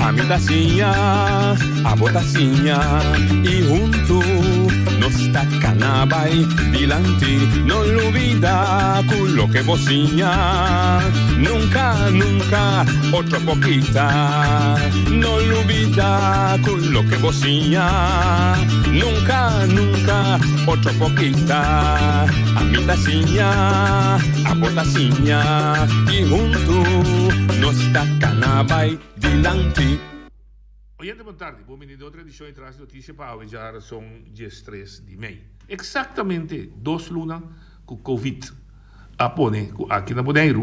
A mi tacinha, a botacinha e junto nos tacanabay dilante, no olvida con lo que bocinha, nunca, nunca otra poquita, no olvida con lo que bocinha, nunca, nunca otra poquita, a mi tacinha, a botacinha y junto nos tacanabay dilante. Oyente, boa tarde. Bem-vindo a outra edição de Traz Notícia para a são dias 3 de maio. Exatamente 2 lunas com Covid. Aqui na Bonaire,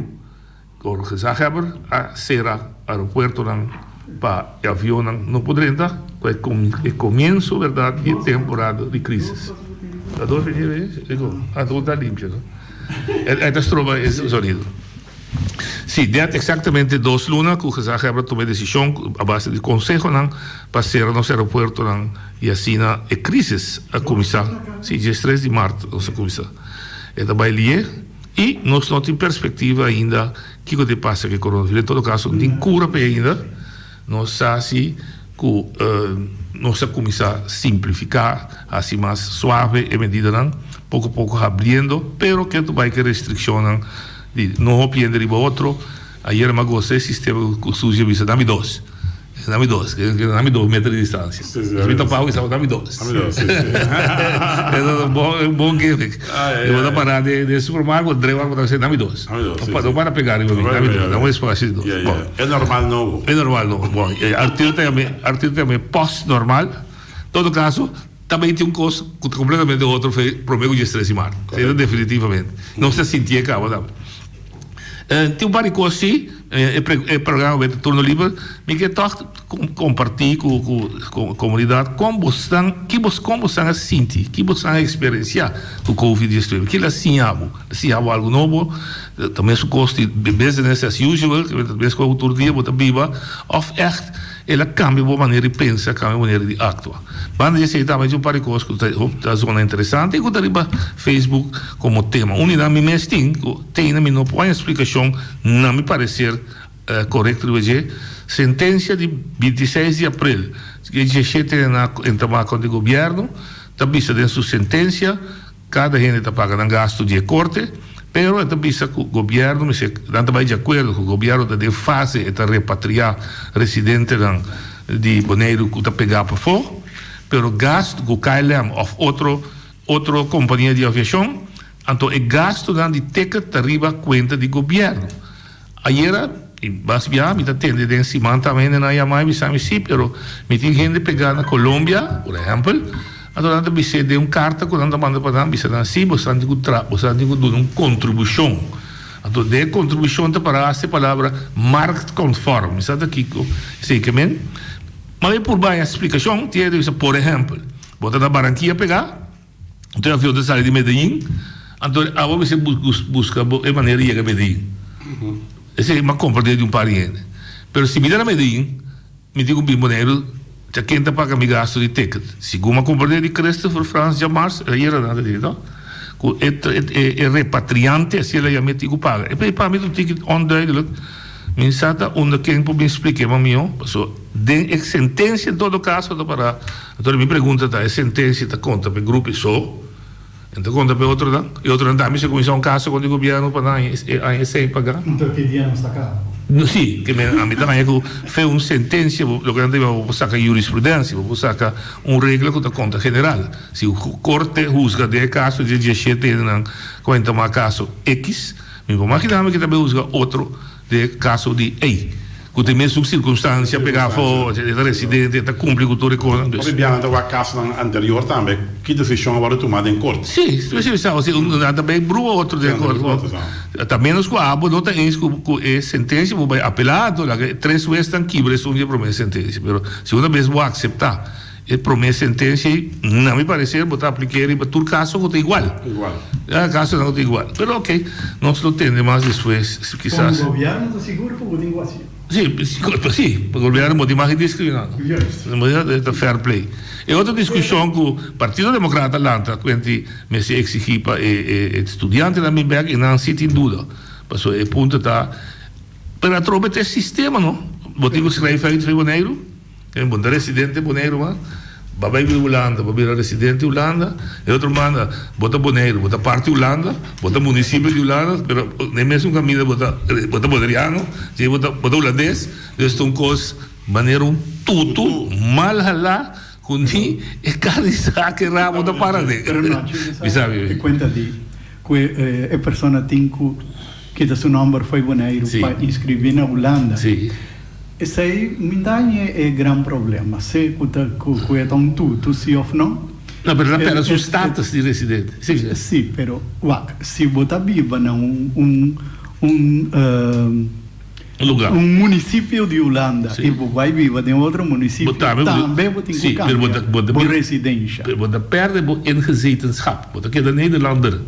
o Gezaghebber, a Serra, aeroporto, para o avião não poderia entrar. É começo, verdade, de temporada de crise. A dor está limpa. Esta trova esse sonido. Sim, dentro exatamente 2 lunas que o Gezaghebber tomou a decisão a base de conselho para ser no aeroporto e assim a crise a começar. Sim, dia 3 de março a começar. É da Bailie e nós não temos perspectiva ainda que o que passa com o coronavírus. Em todo caso, não tem cura para ainda. Nós sabemos que nós vamos começar a simplificar, assim mais suave a medida, pouco a pouco abrindo, pero que vai ter restrição. Não opende riba outro. Ayer me gostei sistema que surge visa dá-me 2 metros de distância. Se me topar o estava dá-me 2. É um bom gimmick. Eu vou parar de supermercado, André vai dizer dá-me 2. Não para pegar, dá um espaço de 2. É normal não. É normal não. Bom, artigo também pós-normal. Todo caso também tem custo completamente outro para o meu dia 3 de março. Definitivamente. Não se sentia cá, tem várias coisas assim, o programa de turno livre, mas que toch compartilhar com a comunidade como você está a sentir, que você está a experienciar o Covid-19, que ela se algo novo, também o custo de business as usual, talvez com outro dia você viva, ou echt ela cambia a maneira de pensar, cambia a maneira de actuar. Quando você está mais um par de coisas que está zona interessante, e que está Facebook como tema. Unidade me mesting, tem na minha não explicação, não me parecer correto de hoje. Sentença de 26 de abril, que G7 entra com o governo, está vista dentro sua sentença, cada gente está pagando gasto de corte. Pero esta visa que o governo não está de acordo com o governo de fase está repatriar residentes de Bonaire que está pegar para fora, pero gasto com o KLM ou outra companhia de aviação, então é gasto de ticket arriba conta do governo. Ayer vas bien, me atende de encima também na Yamai, me sabe sim, pero me tem gente pegar na Colômbia, por exemplo. Então, você deu carta quando anda mandando para você não sim, você tem que dar uma contribuição. Então, de contribuição para essa palavra market conforme, sabe aqui, sei que men. Mas por bem a explicação, tinha de por exemplo, bota na Barranquilla pegar, então avião de sair de Medellín, então agora você busca a maneira de chegar a Medellín. Essa é uma compra de um pariente. Mas se me der a Medellín, me digo bem Bonaire, já quem está pagando gasto de ticket. Segundo uma companhia de Christopher Franz de Mars, era nada disso. É repatriante, assim ela já me digo paga. E para mim o ticket onduidelijk, me sata onde quem pode me explicar, mas meu, de sentença em todo caso para. Então me pergunta, a sentença está conta para grupo só, então conta para outro não, e outro não dá, me se começar caso com o governo para a sem pagar. Então que dia não está cá? Sim, que a mim também é que fez uma sentença, o que não deve sacar jurisprudência, vou sacar uma regra que da conta general. Se o corte juzga de caso de 17 não conta mais caso X, me vou imaginar que também juzga outro de caso de E. Que tem mesmo circunstância, pegar fora, residente, está cumprir com tudo. Mas bem, então a caso anterior também, que decisão agora tomada em corte? Sim, também brua outro de corte. Também nos coabos não tem isso que sentença, vou apelado, 3 vezes estão quebres um dia promessa sentença, mas segunda vez vou aceitar. E promessa sentença não me parece botar aplicar para todo caso que é igual. Caso não é igual. Mas ok, não se entende mais depois, quizás. O governo está seguro que o negócio. Sim, o governo é mais discriminado. É fair play. E outra discussão que o Partido Democrata lança, quando me se exigir para estudante da Minberg, e não se tem dúvida. Passou e ponto tá para tropa ter sistema, não? Botigo escreve feito foi boneiro, é um residente boneiro, mas babai de Holanda, babai residente Holanda, e outro manda bota boneiro, bota parte Holanda, bota município de Holanda, pero nem mesmo caminho bota boderiano, bota holandês, isso um coisa maneiro tudo mal lá com ni e cada saque rabo da parade. Pero no, mi sabe? Te cuenta di que a persona que da seu nome foi boneiro para inscrever na Holanda. Sim. Isso aí, mindanye é grande problema. Se é tão tudo, sim ou não? Não, mas apenas o status de residente. Sim, sim, pero se você vive num lugar. Município de Holanda e você vai viver em outro município, também você tem que cambiar por residência. Você perde a ingezetenschapp. Você queda Nederlander.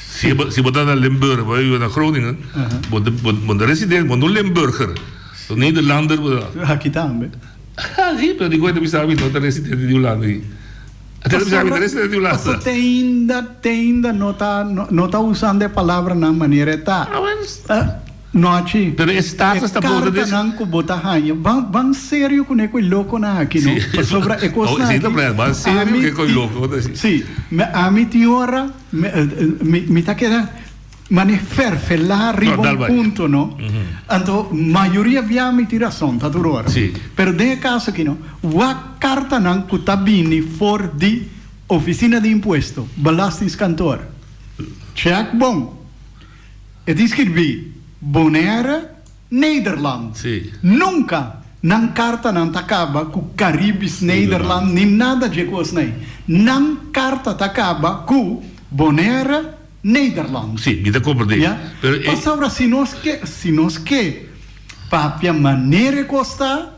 Se você está na Limburg, vai viver na Groningen, você é residente, você não é Limburger. O Nederlander. Aqui também. Ah, sim, mas eu não sabia que não é residente de Holanda. Até não sabia que é residente de Holanda. Você ainda não está usando a palavra na maneira tá. Noite. Pero status está bom desse. Não que bota ranha. Van sério com o louco na aqui, não? Sobre a coisa. Sim, também. Van sério que é louco. Sim. A minha senhora me tá querendo manifestar lá arriba um ponto, não? Então, maioria via me tira som, tá tudo hora. Sim. Pero de caso aqui, não? A carta não que tá vindo for de oficina de imposto, belastingkantoor. Check bom. Het is escrevi Bonaire, Nederland. Sim. Nunca não carta não acaba com Caribes, Nederland, nem nada de coisa nem. Não carta acaba com Bonaire, Nederland. Sim, me dá compreender. Yeah? Mas agora, se nós que para a maneira que está,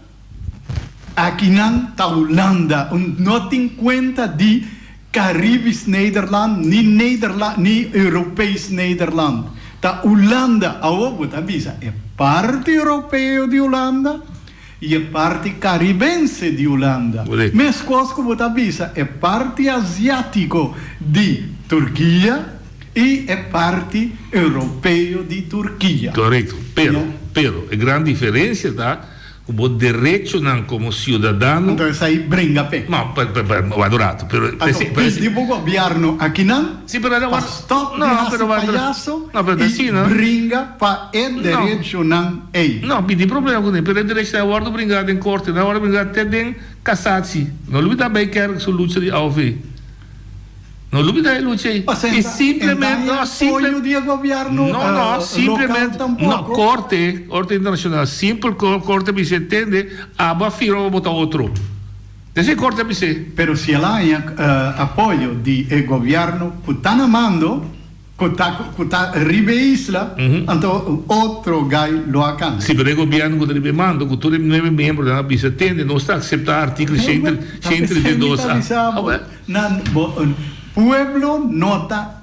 aqui não está Holanda, não tem conta de Caribes, Nederland, nem Europees Nederland. Ta Holanda, a avisa, é parte europeu de Holanda e é parte caribense de Holanda. Mas coisa que você avisa, é parte asiático de Turquia e é parte europeu de Turquia. Correto, pero a grande diferença tá o direito não como cidadão. Então isso aí brinca pé. Não, adorado, pero o governo aqui não. Sim, pero não. Stop de palhaço. Não, pero assim, não. Brinca para o direito não é. Não, tem problema com ele, pero o direito é a hora de brincar em corte, na hora de brincar até em cassação. Não lhe dá bem que a luta de AOV. Não lhe dá luta aí. E simplesmente não, simplesmente não corte internacional, simples corte que se entende, aba firma botar outro. Esse corte que se. Pero se ela há apoio de governo que está na mando, que está ribe isla, então outro gai lo alcança. Se o governo que está ribe mando, que todo é membro da se entende, não está aceitar artigo 132.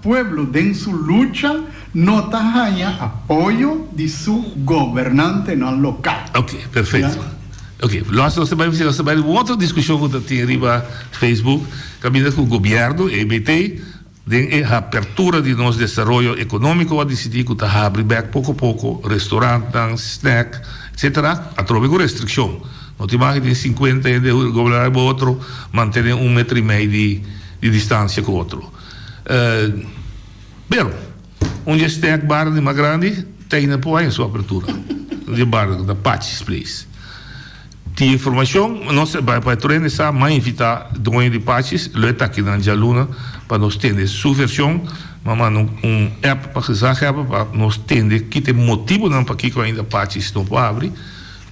Pueblo de su lucha nota ganha apoio de su governante no local. Ok, perfeito. Yeah. Ok, nós vamos fazer uma outra discussão que tem arriba Facebook, caminhando com o governo, EBT, de abertura de nosso desenvolvimento econômico, a decidir que está abrindo pouco a pouco, restaurantes, snack, etc., a trocar com restrição. Não te imagina 50 e o governo outro manter 1,5 metro de distância com o outro. Pero, onde está bar de uma grande, tem na poa em sua abertura. De bar da Patches Place. Tem informação, nós vai treinar essa, mas invitar dono de Patches, ele está aqui na Jaluna, para nós ter sua versão, mas app para que para nós ter que tem motivo não para que ainda Patches não pode abrir.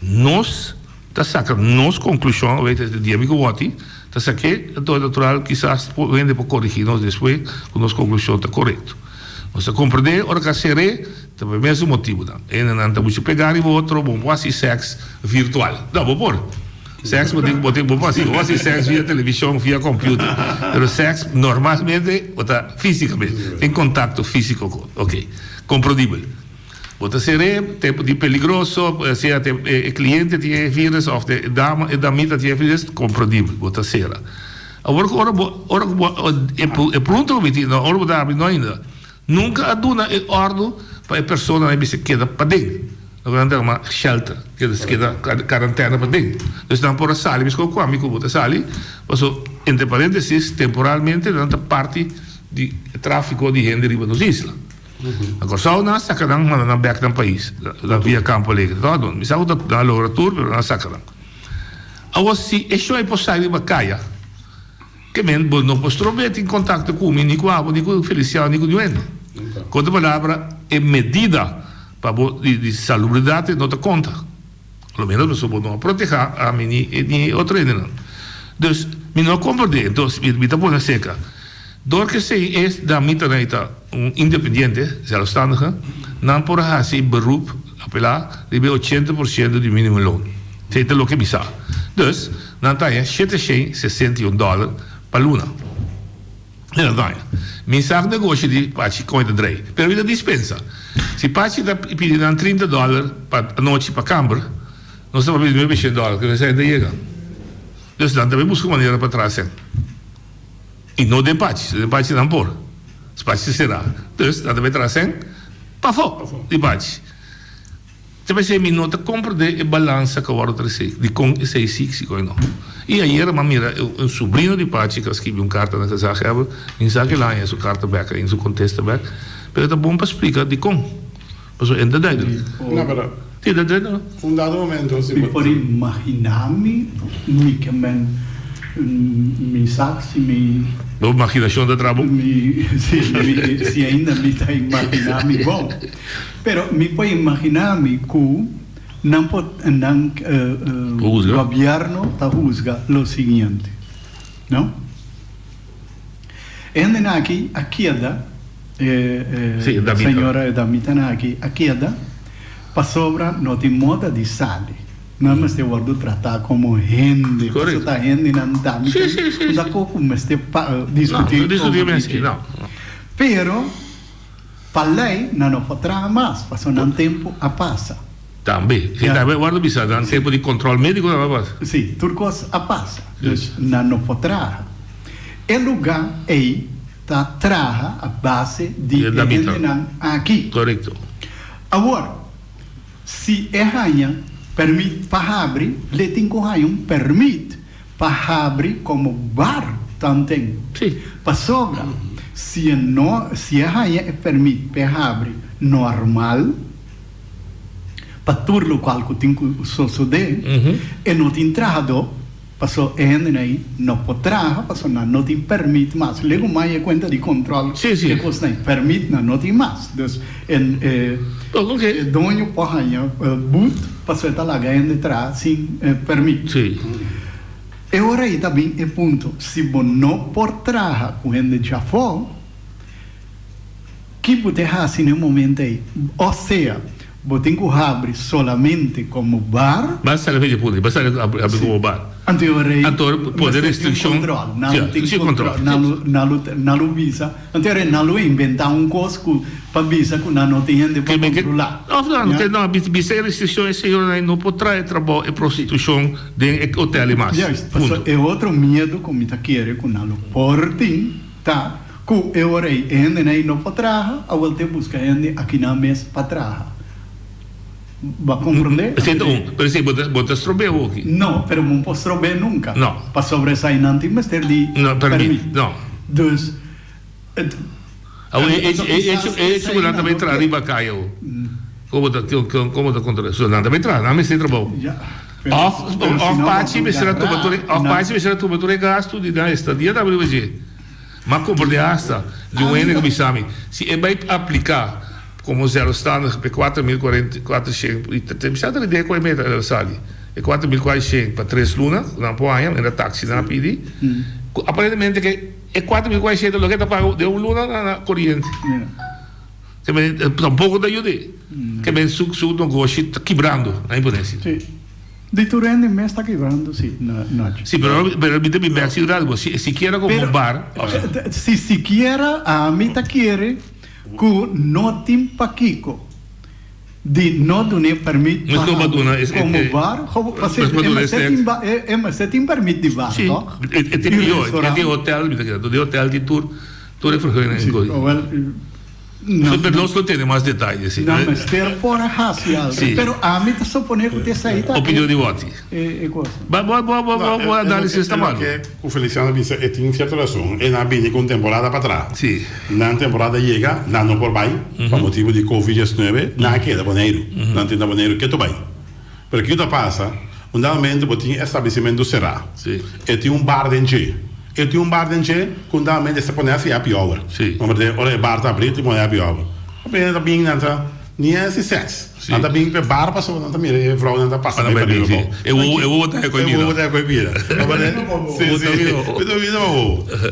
Nós, está sacando, nossa conclusão, vai ter dia que voti. Então, aqui é natural, quizás vende para corrigir-nos depois, com a nossa conclusão está correta. Nós compreender, ora que será, também mesmo motivo. E não estamos pegar e outro, bom, assim, sexo virtual. Não, vou pôr. Sexo, vou assim, sexo via televisão, via computer. Mas sexo, normalmente, está fisicamente, tem contato físico, ok, compreendível. Bota seré, tempo de peligroso, se o cliente tem vírus, ou a damita tem vírus, compreendível, bota será. Agora, é pronto, não, agora vou dar não ainda. Nunca aduna e ordo para a pessoa que se queda para dentro. Agora tem uma shelter, que se queda quarantena para dentro. Então não por sali, mas com amigo bota sali, passou entre parênteses temporalmente durante parte de tráfico de gente riba dos islas. Agora só na sacanagem na back do país, da via Campo Alegre, todo. Me sabe da laboratório, mas na sacanagem. Agora se isso é possível para caia, que men não posso trocar em contato com o Nico Abo, Nico Feliciano, Nico Duende. Com outra palavra, é medida de salubridade não te conta. Pelo menos a pessoa não proteger a mim e outra ainda. Então, me não compreendo. Então, me está pondo seca. Door que se é da mitaneita independente, zelfstandige, não por se beroep, apelar, de 80% do mínimo loon. Sei te lo que bisa. Dus, não tá $761 para luna. Não dá. Mensagem de negócio de pachi coin de drei. Pero vida dispensa. Se pachi dá pedindo $30 para a noite para Canberra, não está pedindo $100 que você ainda chega. Dus dan também busca maneira para trás. E não de pachi não por. Se pachi será. Dus dan também trás para fora de pachi. Também se minuto compreender a balança que o outro de com esse six não. E aí era mira um sobrinho de pachi que escreveu uma carta na casa have, mensagem lá em sua carta back em seu contexto back. Pero tá bom para explicar de com. Mas o ainda daí. Não, pero não. Um dado momento se por imaginar-me que me sabe se me A imaginação da trabalho. Se ainda me está imaginar-me bom. Pero me pode imaginar-me que não pode o governo está juzga o seguinte, não? Ainda aqui a queda senhora da Mitanaki a queda para sobra não tem moda de sale. Não me estou guardando tratar como gente, porque está gente não está. Não dá como me estou discutir. Não. Pero para lei não poderá mais, porque não tempo a passa. Também. Se também guarda bisa, não tempo de controle médico não vai passar. Sim, turcos a passa. Então não poderá. O lugar aí está traja a base de gente aqui. Correto. Agora, se é rainha permite para abrir, le tem que um permite para abrir como bar também. Sim. Para sobra, se a rainha permite para abrir normal, para tudo o qual que tem que suceder, e não tem entrado, passou aí não pode trazer, passou não tem permite mais. Lego mais é conta de controle que coisa não permite, não tem mais. Então, dono para rainha boot passou a lá ganhando entrar sem permite. Sim. E agora aí também é ponto, se você não pode trazer com gente já for, que você faz no momento aí? Ou seja, você tem que abrir solamente como bar. Basta abrir como bar. Então, poder restrição. Não tem controle. Não visa. Então, não inventar coisa para visa que não tem gente para controlar. Não, visa restrição é não pode trazer trabalho e prostituição de hotel e mais. É outro medo que me está querendo que não pode, tá? Que eu orei, gente não pode trazer, a volta busca gente aqui na mesa para trazer. Va a comprender? Por exemplo, você estrobeu aqui? Não, mas não posso estrober nunca. Não. Para sobressair não tem mais ter de permite. Não. Então, é segurança também entrar riba caio. Como da contra isso não também entrar, não me sei trabalho. Off parte me será tubatura gasto de dar estadia da WG. Mas compreender hasta de um ene que me chame, se é vai aplicar como zero standaard per 4.400 tem já a ideia com a meta sali é 4.400 para 3 lunas não pode ainda na táxi na pedi aparentemente que é 4.400 lo que está pago de luna na corrente que me tampouco da ajuda que me su negócio está quebrando a imponência de Turende me está quebrando sim sim pero me deve me segurar se siquiera como um bar se siquiera a mim está querer que não tem paquico de não donar permite como bar você tem permite de bar tem hotel de tour é Pero nós não temos mais detalhes. Sim, não, mas ter por racial. Sim. Pero a mim te supone que te saída. Opinião de voto. Coisa. Vou análise esta mano. Que o Feliciano disse, e tem certa razão, e na bine com temporada para trás. Sim. Na temporada chega, não por bem, por motivo de Covid-19, não queda boneiro, não tem boneiro que tu bem. Porque o que passa, fundamentalmente, você tem estabelecimento será. Sim. E tem bar dentro. E tem bar dentro, fundamentalmente, se põe assim a pior. Sim. Vamos dizer, olha, bar está abrindo, e põe a pior. Bem, está bem, não está, nem é esse sexo. Não está bem, bar passou, não está mirando, a fraude não está passando. Eu vou botar a coibira. Eu vou botar a coibira. Sim, sim.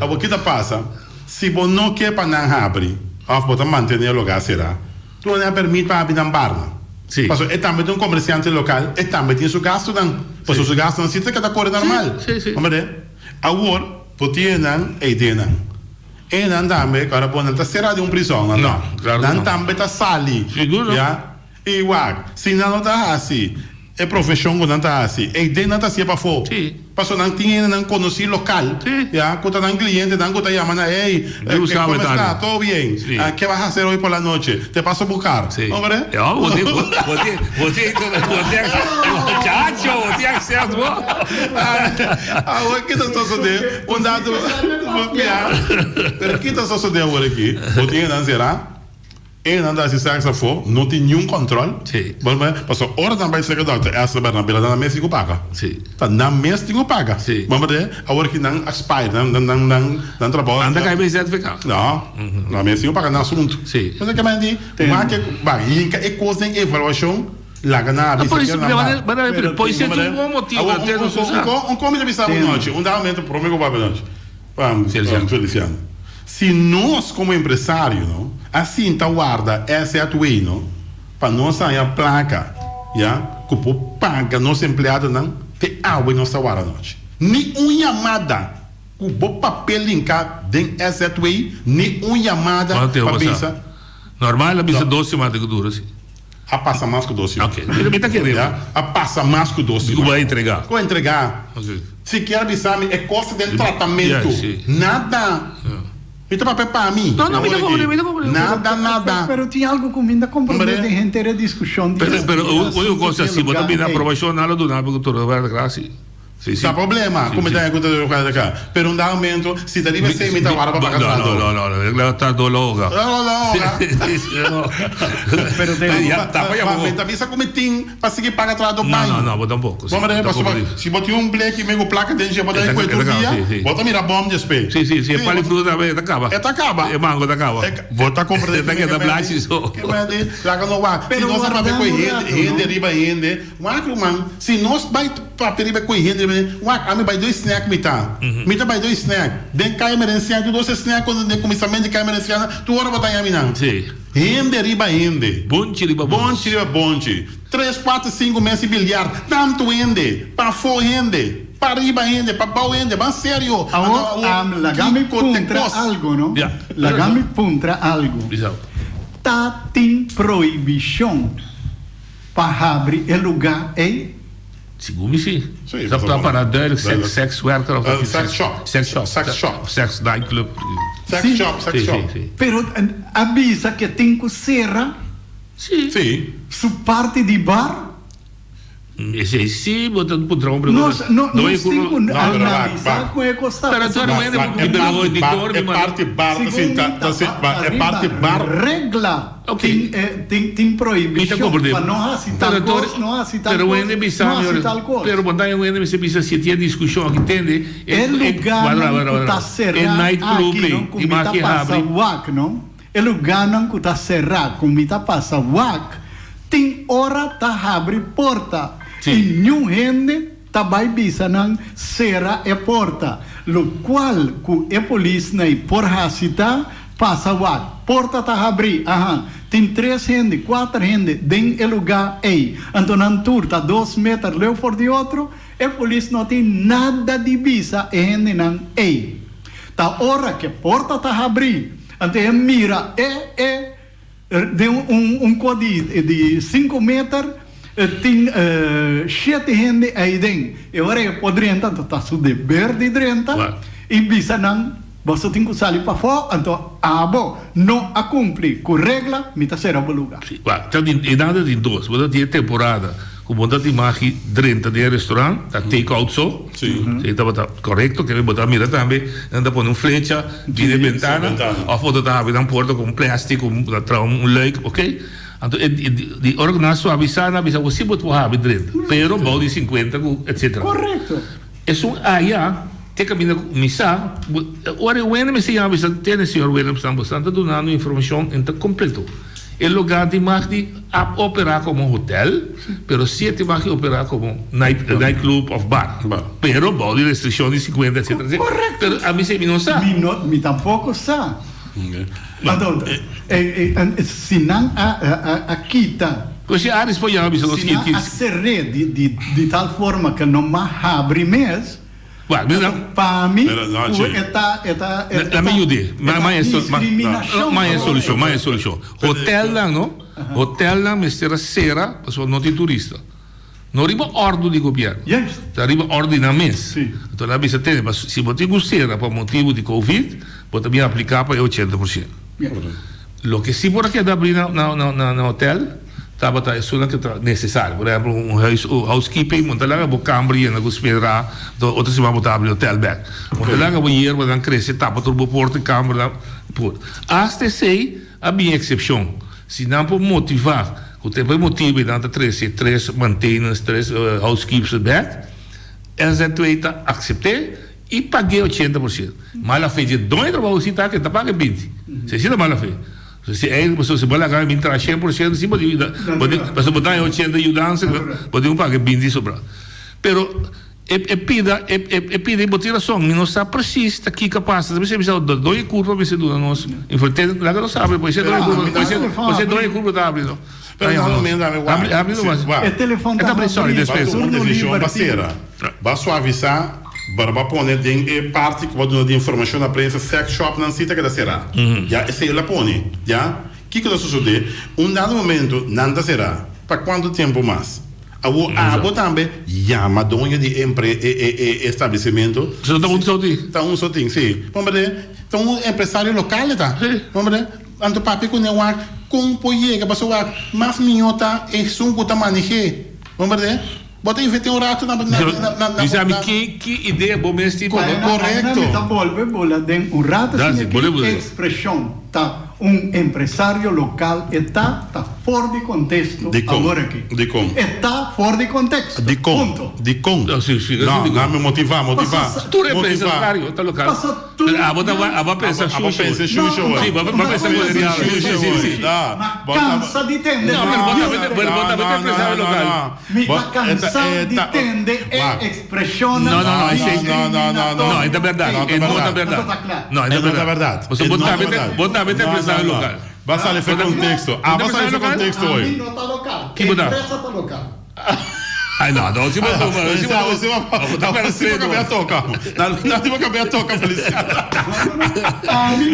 O que passa? Se você não quer para não abrir, ou você manter o lugar será, tu não permite para abrir um bar. Sim. Porque é também um comerciante local, é também tem seu gasto, não. Porque o seu gasto não se tem que estar correndo normal. Sim. Vamos ver? Agora, você não é de não. E não também, agora você não está será de uma prisão, não. Não, claro não. Não também está sali. Seguro. Igual, se não está assim, é profissão que não está assim, é de não está assim para fora. Sim. Porque não tinha não conheci local. Sim. Quando não cliente, não está chamando, ei, como está? Todo bem? ¿Qué vas a hacer hoy por la noche? Te paso a buscar. Sí. ¿Hombre? Você muchacho, você acesso. Agora, o que está sucedendo? Um dado, pero o que está sucedendo agora aqui? Você não será? E não dá saxofone, não tem nenhum controle. Sim. Porque a hora também se que essa Bernabela na mesa que paga. Sim. Tá na mesa que paga. Sim. Vamos ver, agora que não expire, não trabalha. Anda cá bem certificado. Não, na mesa que paga no assunto. Sim. Mas é que mais de, mas que é coisa de avaliação lá na Por isso, pois é um bom motivo até não usar. Como ele pensava noite, aumento prometo para noite. Vamos, Feliciano. Se nós como empresário, não, assim tá guarda essa é a tua, não, para nós sair a placa, já, que o paga nosso empregado não tem água em nossa guarda noite. Nenhuma chamada, o bom papel linkar dentro essa tua, nenhuma chamada para pensar. Normal, a bisa doce mais que dura assim. A passa mais que doce. Ok. Ele está querendo. A passa mais que doce. Como vai entregar? Como entregar? Okay. Se quer avisar é custo de tratamento. Nada. Então, para mim. Não, Nada. Pero tinha algo comigo compreender de gente era discussão. Pero eu gosto assim, botar bem na aprovação nada do nada porque tu vai da classe. Tá problema, como está acontecendo com a cá. Pero um aumento, se deve ser me tá para pagar. Não, ele está dologa. Pero tem tá visa como tem para seguir pagar atrás do banco. Não, bota um pouco. Vamos ver, se botar um black mego placa dentro, já botar em quanto dia, bota mira bom de spray. Sim, pali fruta também, tá acaba. É mango, tá acaba. Bota comprar. Tá que da black só. Que vai de, laga no ar. Se nós para ver com rende riba rende, macro man, se nós vai para riba com rende, a mim vai dois snack mita vai dois snack. Den cai emergencial, tu dois snack quando de começamento de cai emergencial, tu ora botar em mim. Sim. Rende riba rende. Bonte riba bonte. 3, 4, 5 meses bilhar, tanto rende, para for rende. Para riba rende, para bau rende, mas sério. Lagami contra algo, não? Lagami contra algo. Exato. Tá tem proibição para abrir o lugar aí. Segundo sim. Está para dar sex worker ou sex shop. Sex nightclub. Sex shop. Pero avisa que tem que serra. Sim. Su parte de bar. Esse sim, botando por trombo. Não tem que analisar com o costado. É parte bar, é parte bar. Regla. Tem proibição para não citar coisa, não citar coisa. Pero botar em um se precisa se ter discussão aqui, entende? É lugar que está cerrado aqui, não? Como está passando WAC, não? É lugar que está cerrado, como está passando WAC. Tem hora tá abre porta. E nenhum gente tá vai bisa não será a porta. Lo qual que a polícia não por hasita passa WAC. Porta tá abrir. Tem 3 gente, 4 gente dentro do lugar aí. Então não turta 2 metros leu por de outro. A polícia não tem nada de bisa e gente não aí. Tá hora que a porta tá abrir. Então mira de código de 5 metros. Tem 7 gente aí dentro. E agora poderia então estar de verde dentro e bisa não você tem que sair para fora, então, não a cumprir com regra, me tá será para lugar. Então, e nada de dois, você tem temporada, como você tem mais dentro do restaurante, tá take-out só, tá correto, que você mira também, anda por uma flecha, de ventana, ou você tá abrindo uma porta com plástico, um leque, ok? Então, de organização avisar, você pode abrir dentro, pero balde 50, etc. Correto. Isso aí, tem que vir missar. Ora, o William se avisa, tem o senhor William está dando informação completa. O lugar de mais de operar como hotel, pero se te vai operar como nightclub ou bar. Pero balde restrição de 50, etc. Correto. Pero a mim se não sabe. Me tampouco sabe. Então, se não a quita. Você há responsável sobre os que a serre de tal forma que não mais abre mês. Para mim, mais solução. Hotel lá, não? Hotel lá, mas será cera, pessoal não tem turista. Não arriba ordem do governo. Arriba ordem na mês. Então, lá você tem, mas se você gostaria por motivo de Covid, pode também aplicar para 80%. O que se por aqui dá abrir na hotel, é só que é necessário. Por exemplo, housekeeping, monta lá a câmara, na guspera, outra semana botar abrir hotel back. Monta lá a banheiro, vai crescer, tapa turbo porta, câmara, por. Até sei, a minha exceção. Se não por motivar, o tempo é motivo e dá três maintenance, três housekeepers back, eles então aceitar e paguei 80%. Mas a feita de 2 trabalhos, que está paga 20%. Se é mal feita. Se você vai lá me entrar 100%, sim, pode botar 80% de mudança, pode pagar 20% sobrar. Pero pida motivação, não está preciso, está aqui capaz, você precisa de 2 curvas, você dura nós. Infelizmente, lá que não sabe, pode ser 2 curvas, pode ser 2 curvas da abrindo. Abre no mais. É telefone da decisão parceira. Vai suavizar. Barba pone tem parte que pode de informação na prensa sex shop não cita que da será já esse ela pone já que vai suceder dado momento não será para quanto tempo mais a também já madonha de estabelecimento tá um só tem sim vamos ver então um empresário local vamos ver anto papi com o com poiega passou mais minhota e sunco tá maneje vamos ver bota inventar um rato na sabe que ideia boa mesmo tipo correto tá bola tem um rato assim expressão tá empresário local está fora de contexto agora aqui está fora de contexto ponto não me motivar tu empresário tá local vai pensar vai pensar cansa de entender bota empresário local me tá cansado de entender expressão não é da verdade não é da verdade você bota empresário local. Basta le fare contexto. Basta le fare contexto hoje. Que muda? Empresa tá local. Ai não, se botar você vai acabar a toca. Não tem que acabar a toca, Feliciano.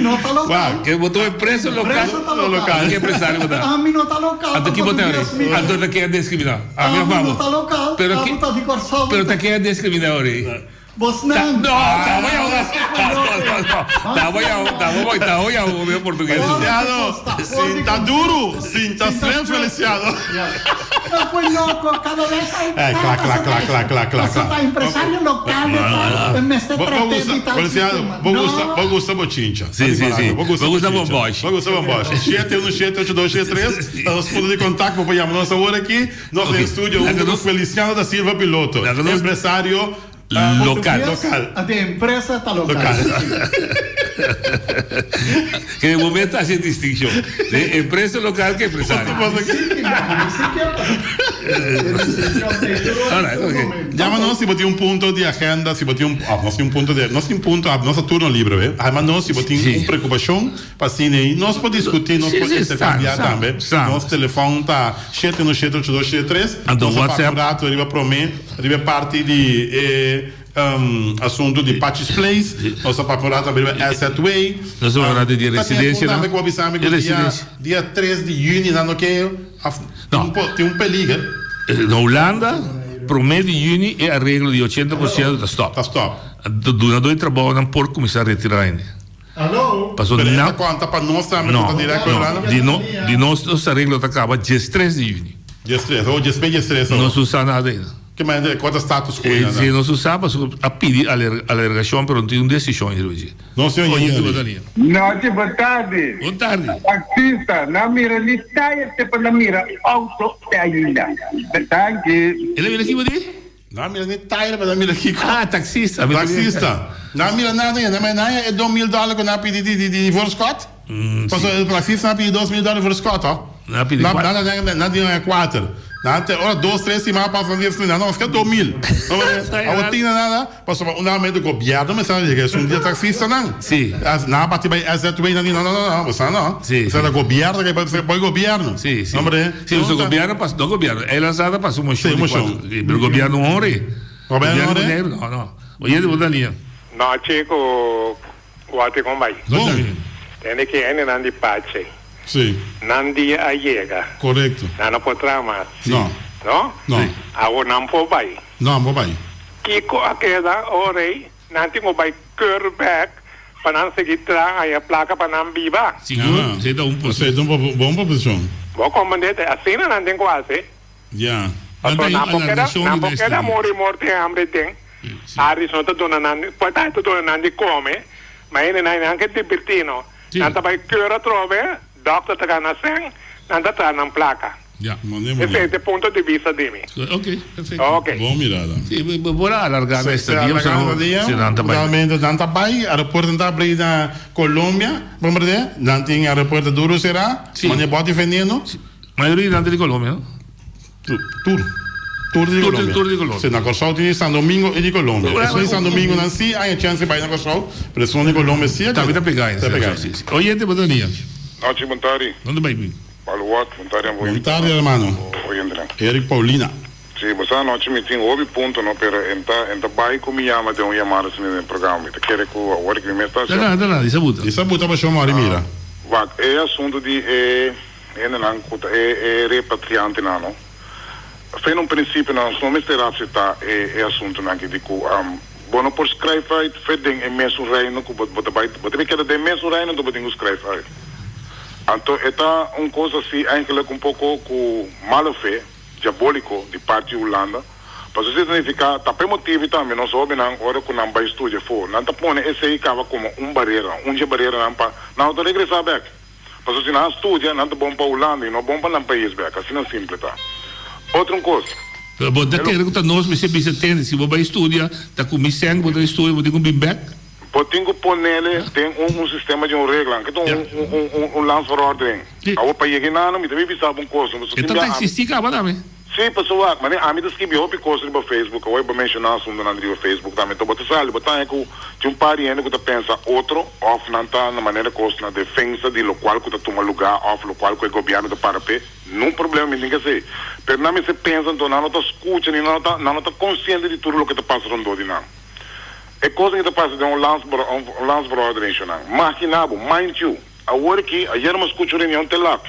Não tá local. Que botou empresa local. Que empresário botar? Não tá local. Até que botar aí. Até que é discriminar. Não tá local. Pero tá que é discriminar aí. Vos não. Tá o meu português. Feliciano, tá duro, sim, tá sempre Feliciano. Não foi louco, cada vez aí. Claro. Você tá empresário local, me está tratando tal. Feliciano, vou gostar bochincha. Sim. Vou gostar bomboche. 7178273, nós podemos de contato para chamar nossa hora aqui, nosso estúdio, o Feliciano da Silva Piloto, empresário local. A empresa está local. Que no momento hace distinción de empresa local que empresario. Llámanos si botín un punto de agenda, si botín un punto de nosso turno livre, mas nós se botín uma preocupação para cine, nós podemos discutir, nós podemos intercambiar também. Nosso telefone tá 7178273. Então WhatsApp arriva para mim, arriva parte de assunto de Patches Place, nossa paporata é Asset Way. Nós vamos falar de residência, não? Dia 3 de junho, não que tem perigo. Na Holanda, para o mês de junho é a regra de 80% da stop. Tá stop. Durante o trabalho não pode começar a retirar ainda. Alô? Passou Pero não. esta conta para nós também, Não, conta direto com Holanda? de nós arreglo acaba dia 3 de junho. Dia 3, ou dia 3. Não se usa nada ainda. Que mais quanto status quo Se não se usava, a pedir alergação, mas não tem uma decisão hoje. Não, senhor. Noite, boa tarde. Boa tarde. Taxista, na mira listaya te pa na mira auto te ainda. Thank you. Ele vem aqui, Bodi? Não, mira, nem taira, mas mira aqui. Ah, taxista. Taxista. Não, mira, nada, é $2.000 que eu pedi de voorschot. Passou o taxista, pedi $2.000 voorschot, ó. Não pedi Nada é 4. Ora, 2, 3 semanas passam dias, não, fica 2.000. A rotina nada, passou um momento do governo, mas sabe que é um dia taxista, não. Sim. Não, para te vai essa tu não, você não. Sim. Você é governo, que pode ser governo. Sim, sim. Sim, o governo passou, não governo, é lançada passou uma show. O governo honre. Governo honre? Não. Oye, de botalinha. No, chico, guate con vai. Tiene que ir nandi pace. Sim. Nandi allega. Correto. Não potrá mais. Não. Não? Não. Agora não pode vai. Não, vou vai. Kiko aquela orei, não tem como vai back para não seguir trás a placa para não viva. Seguro, você dá Você dá uma posição. Vou comandante, assim não tem quase. Já. Não porque era morte hambre tem. Aris não está dando nada, pode estar dando nada come, mas ele não é que divertido. Não está vai cura trove, doctor está na sangue, não está na placa. Já. Esse é o ponto de vista de mim. Ok, perfeito. Ok. Boa mirada. Sim, bora alargar esta dia. Realmente, não está bem. Aeroporto está abrindo na Colômbia. Vamos ver? Não tem aeroporto duro, será? Sim. Mas pode vendendo? Maioria de Colômbia, não? Tour de Colômbia. Tour de Colômbia. Sim, na Corsol tem São Domingo e de Colômbia. Se São Domingo não se, há a chance de ir na Corsol, mas se de Colômbia sim. Tá, vida pegar. Tá pegar. Oye, te botalinha. Noite, bom tarde. Onde vai vir? Paluat, bom tarde. Boa tarde, hermano. Oi, André. Eric Paulina. Sim, você anoche me tem houve ponto, não, pero enta vai como chama de chamada assim no programa. Te quer que o agora que me está. Dá, isso buta. Isso buta para chamar, mira. Vai, é assunto de repatriante não. Foi num princípio não me será aceitar é assunto não que digo bueno por escrever foi de imenso reino que bota que era de imenso reino do botinho escrever. Então é coisa assim eigenlijk pouco com mala fé diabólico de parte Holanda. Para isso significa tá motivo também não soube não hora que não vai estudar for não tá pone esse aí cava como barreira não para não tô regressar back. Para isso não estuda não tá bom para Holanda e não bom para não país back assim não simples tá. Outra coisa. Bom, daqui a pouco nós me sempre entende se você vai estudar, tá com missão, você estuda, você tem um back. Potingo ponele tem sistema de regra, que tem lance for ordem. Ao país que não me deve saber coisa, você então tá existindo acaba também. Sim, pessoal, mas a mim descrevi o coisa no Facebook, eu vou mencionar assunto na Facebook também. Então, você sabe, botar que tinha pariente que pensa outro, off não tá na maneira que na defesa de local que toma lugar, off local que o governo do Parapé, não problema ninguém que sei. Pero não me se pensa então não tá escuta, não tá consciente de tudo o que está passando de não. É coisa que está passando de lance brother não. Maquinabo, mind you, agora que ayer me escutou reunião telap.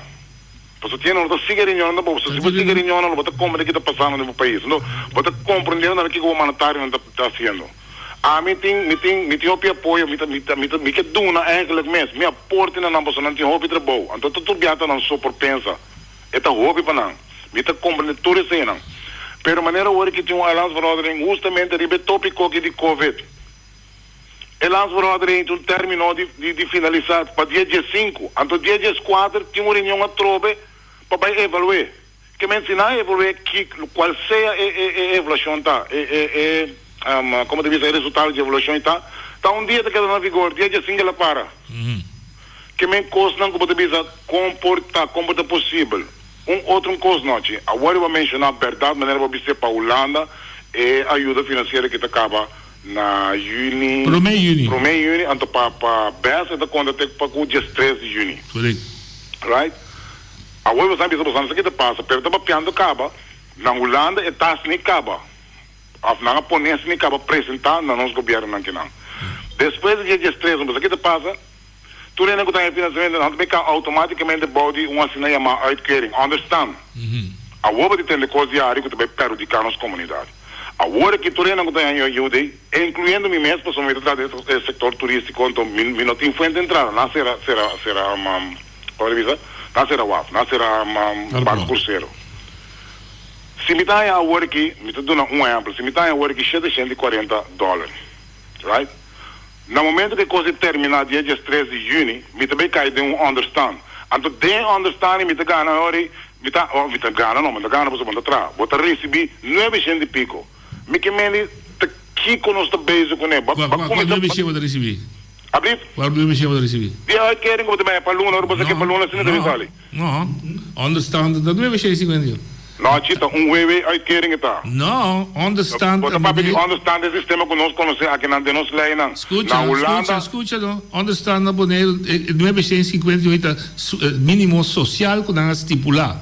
Porque tiene una reunión, no, porque si você reunión no bota como que está passando no país, no, bota compreendendo o que o humanitário está haciendo. A mim tem apoio, me que duna eigenlijk mesmo, me aporte na nossa não tem hobby trabalho, então tudo biata não só por pensa, é tá hobby para não, me tá compreendendo tudo isso não. Pero maneira hoje que tem um alliance brother justamente ribe tópico aqui de Covid. Alliance brother então terminou de finalizar para dia 5, então dia 4 tem uma reunião a trobe para evaluar. Que me ensinar a evaluar que qual seja a evolução tá, como deve ser o resultado de evolução tá dia que na vigor, dia 5 ela para. Que me costa não como deve comporta possível. Outro coisa noite, agora eu vou mencionar a verdade, maneira para ser para a Holanda é ajuda financeira que acaba na Juni. Promei então para besta da conta até para o dia 3 de junho. Right? Agora você sabe o que passa, pero tá papiando acaba na Holanda e tá sem acaba. Não a ponência nem acaba apresentar na nosso governo não. Depois do dia 3, o que passa? Tu nem que tem financiamento, não tem automaticamente body uma assinaia uitkering, understand? A outra tem de coisa diária que vai prejudicar nossa comunidade. Agora que tu não tem ajuda, incluindo mim mesmo, para somente do setor turístico, então me não tem fuente de entrada, não será WAF, não será barco cruzeiro. Se me dá agora aqui, me estou dando um exemplo, se me dá agora aqui $740, right? No momento que a coisa terminar dia 13 de junho, me também cai de understand. Então, de understand, me gana agora, me gana para o trás. Vou receber 900 e pico. Me que me aqui com nós beijo com ele. Qual é o você receber? Abrir? Qual é o você receber? Dia querem que você para Luna, você quer para Luna, se não deve sair. Não, understand, não é 950. Não, chita, webe aí querem que tá. Não, understand. Você papi understand esse sistema que nós conhecemos aqui na nossa lei não. Escuta, não. Understand na Bonaire 958 mínimo social que nós estipular.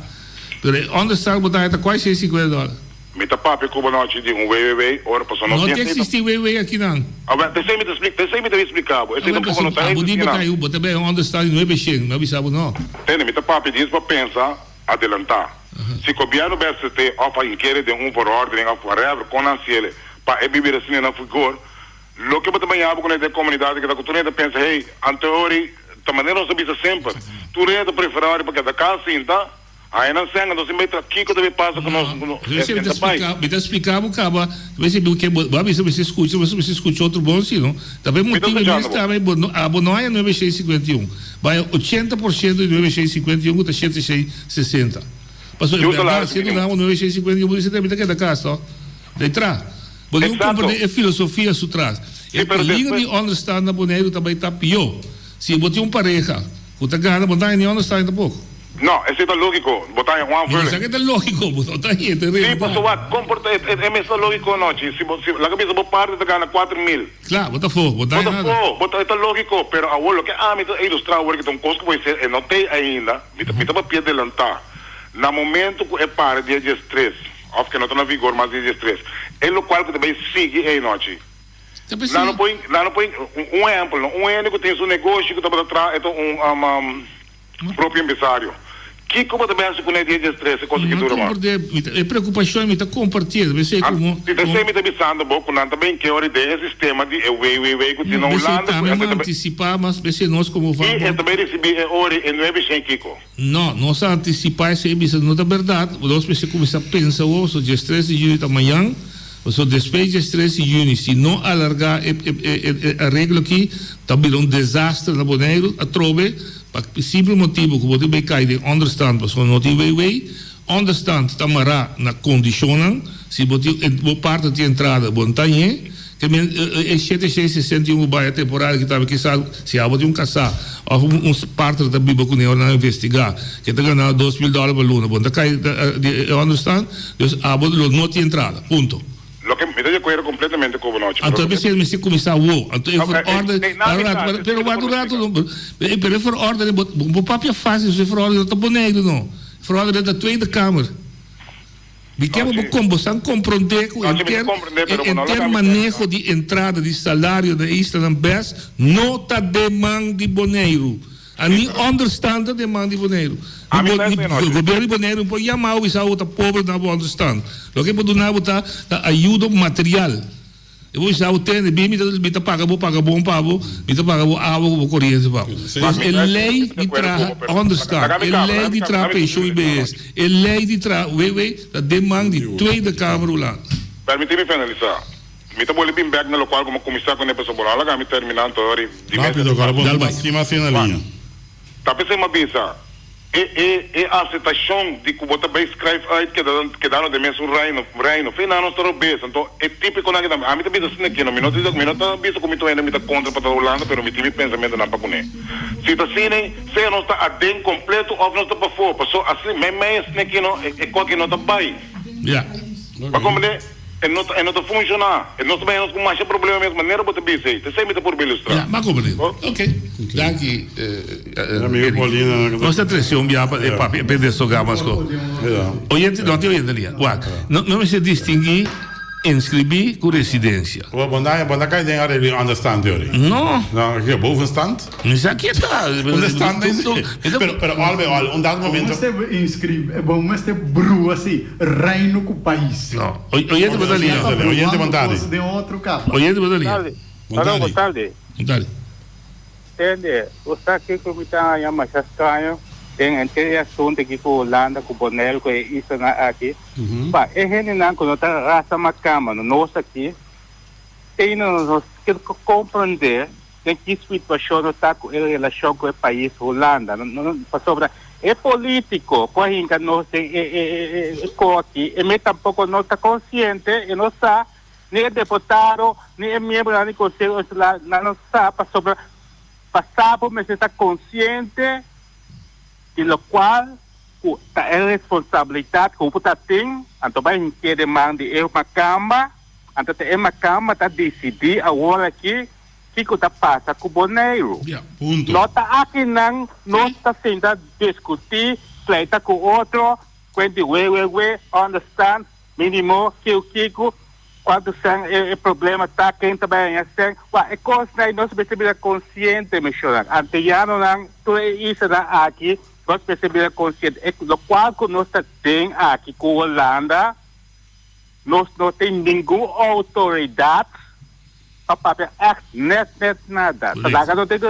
Pero understand botar até quase $650. Me tá papi como não te digo webe, ora para não tem existir webe aqui não. Ah, deixa me explicar. Esse não pode não tá. Bonito caiu, botar bem understand não é bexer, não avisava não. Tem, me tá papi diz para pensar, adelantar. Se o governo BST ofa inquérito de por ordem of whatever com ansiele para viver assim na vigor, lo que também há com a comunidade que da cultura pensa, hey, anteriori, da maneira não sabia sempre, tu renda preferir para cada casa sim, tá? Aí não sei, não se mete aqui que deve passar com nós. Me explicar o cabo, você viu que você escuta outro bom assim, não? Também motivo disso também, a Bonaire não é 651, vai 80% de 951 está 760. Passou de verdade, se não dá 951, você também está da casa, ó. De trás. Você não compreende a filosofia por trás. E a liga de understand na Bonaire também está pior. Se você pareja, você ganha, você não understand tampouco. Não, isso é lógico. Botar em one version. Isso é lógico, botar aí. Sim, pessoal, comporta, é mesmo lógico, não. Se a cabeça você parte, você ganha 4.000. Claro, bota fogo, botar nada. Bota é lógico, pero agora, que me ilustrar agora que tem coisa que vai ser, não tem ainda, me estava a adelantar. No momento que é para dia 13, of que não está na vigor, mas dia 13, é o qual que também sigue aí noite. Lá não põe um exemplo, um ente que tem seu negócio que está para trás, é próprio empresário. Que como também acha que não é dia 13, coisa que dura mais. É preocupação, me está compartilhando, você como... Você me está avisando, pouco, não também que hora ideia sistema de que tem na Holanda... Não, antecipar, mas você nós como vamos... E também recebi hora em 900 Kiko. Não, nós antecipar essa emissão, não é verdade. Nós precisamos começar a pensar, o dia 13 de junho da manhã, o depois de 13 de junho, se não alargar a regra aqui, também um desastre na Bonaire, a trove, para o simples motivo que você vai cair de understand, porque não tem understand tamará na condicionam, se você parte de entrada, bom tamanho, que é 761 baia temporária que estava aqui, se há um caçar, ou parte da Bíblia que não investigar, que está ganhando $2.000 por luna, bom, está caindo de understand, não tem entrada, ponto. Lo que me da cuero completamente como noche. Então você me se começar o, então eu for ordem, pero vai durar tudo, pero eu for ordem, o papel fácil, se for ordem, tá bonito não, for ordem da Tweede Kamer. Me quero você compreender que em termos manejo de entrada de salário da Eastern Best, não está demanda de Bonaire. Ani understand the demand de Bonaire. O governo de Bonaire pode chamar o outra pobre não understand. O que pode dar botar ajuda material. Eu vou usar o tênis, me tá paga bom pago, me tá paga bom água corrente pago. Mas é lei de tra understand, é lei de tra pensão IBS, é lei de tra da demanda de Tweede Kamer lá. Permite-me finalizar. Me tá bolando bem back no local como começar com a pessoa bola, lá me terminando agora. Rápido, agora vamos cima assim na linha. Tá pensando uma visa. A aceitação de que você vai escrever que dá no demenso reino, final não está bem. Então é típico na que a mim também assim aqui, não me não visto como estou ainda me tá contra para Holanda, pero me tive pensamento na para comer. Se tá assim, se não está adem completo ou não está para fora, passou assim, mas aqui não é qualquer não está bem. Para comer não está funcionar. Nós também nós com mais problema mesmo, maneira para te dizer. Você me tá por ilustrar. Mas compreendo. Ok. Daqui amigo Paulina, nossa atenção para perder sogar mais coisas. Oyente não tem oyente ali. Não me se distinguir inscribir con residencia. Wanneer kan je dingen understand theorie? No. Nou, je bovenstand. Misa quieta. Understand pero al un dado momento. Vamos a brua assim, reino com o país. No. Oyente Batalha. Oyente Batalha. De outro cabo. Oyente Batalha. Boa tarde. Dale. Entende? Você aqui como está em Machascanho, tem aquele assunto aqui com Holanda, com Bonel, com isso aqui. Pá, é gente não quando tá raça macama, nós aqui tem nós que compreender que situação não está com relação com o país Holanda, não sobre é político, por isso nós é aqui, e me tampouco não está consciente, e não está nem deputado, nem membro do conselho, não está sobre passar por mas está consciente de lo qual é responsabilidade que o puta tem, então vai que demanda é uma cama, então é uma cama tá decidir agora aqui que está passa com o boneiro. Nota aqui não está sendo discutir, pleita com outro, quando we understand, mínimo que o Kiko quando o problema está quem também é coisa que nós percebemos consciente, me chorar. Anteriano não, tudo isso aqui nós percebemos consciente. O qual que nós temos aqui com a Holanda, nós não temos nenhuma autoridade para net nada. Então, não tem que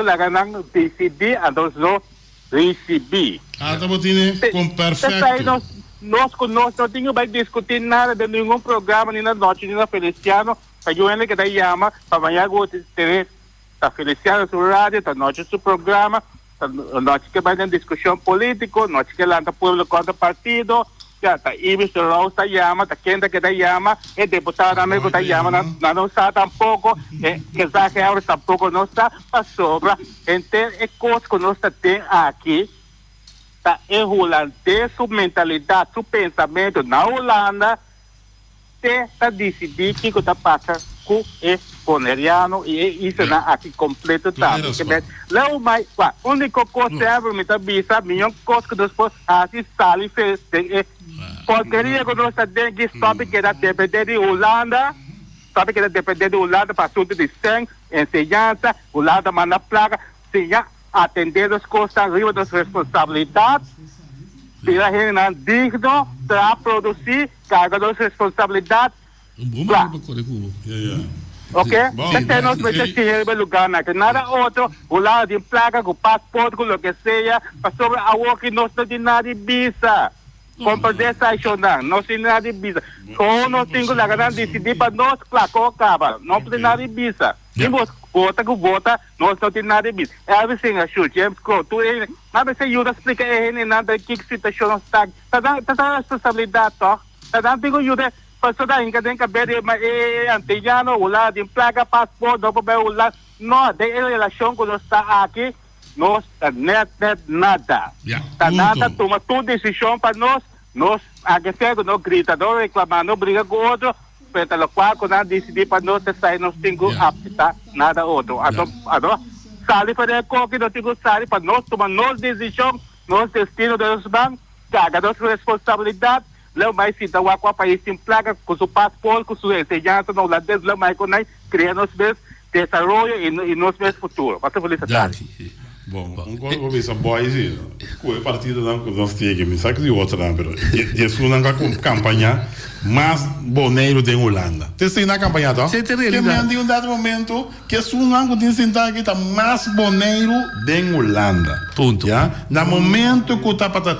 decidir, então não receber. Tá botando com perfeito. Nós não tínhamos para discutir nada de nenhum programa, nem na noite, nem na Feliciano. A Joana que daí chama, para amanhã ter a Feliciano no rádio, a noite no programa, a noite que vai na discussão política, a noite que lá no povo contra partido, já tá Ibis Rosa chama, tá Kenda que daí chama, é deputado amigo que chama, não está tampouco, que já que agora tampouco não está para sobra, então é coisa que nós temos aqui. É holandês, sua mentalidade, seu pensamento na Holanda, está decidir que está passando com o boneriano e isso não aqui completo tá. Lá mas a única coisa que eu me tá bisa, minha coisa que depois assim sali fez porcaria que nós temos que sabe que era depender de Holanda, sabe que era depender de Holanda para assunto de sangue, ensinança, Holanda manda placa, se já atender as coisas arriba das responsabilidades, se a gente não digno para produzir, carga das responsabilidades. Ok? Então nós vamos ter que lugar na que nada outro, o lado de placa, com passaporte, com o que seja, para sobre a que nós não temos nada de visa. Compreender essa ação, não temos nada de visa. Como nós temos que decidir para nós, placa, acaba, não temos nada de visa. Vota que vota, nós não temos nada de visa. Everything é shoot, James Crow, tu é, mas você ajuda a explicar nada que situação está. Tá responsabilidade, tá? Tá dando ajuda. Pessoa da Inca tem que ver antigano, o lado de placa, passaporte, não pode o lado. Não, de relação que nós está aqui, nós net nada. Tá nada, toma tua decisão para nós aqui cego, não grita, não reclama, não briga com outro, pelo qual quando nós decidir para nós sair, nós temos que aplicar nada outro. Então, sali para qualquer não temos sali para nós tomar nossa decisão, nosso destino dos bancos, carga nossa responsabilidade. Lá mais se dá o país sem placa, com seu passaporte, com sua ensinança, não lá dentro, lá mais com nós criar nosso mesmo desenvolvimento e nosso mesmo futuro. Para felicidade. Bom, vamos ver se boys com o partido não nós temos que me sabe de outra não, pero isso não é campanha mais boneiro de Holanda. Tem na campanha tá? Que me em um dado momento que isso não tem sentar aqui tá mais boneiro de Holanda. Ponto. Já, no momento que tá para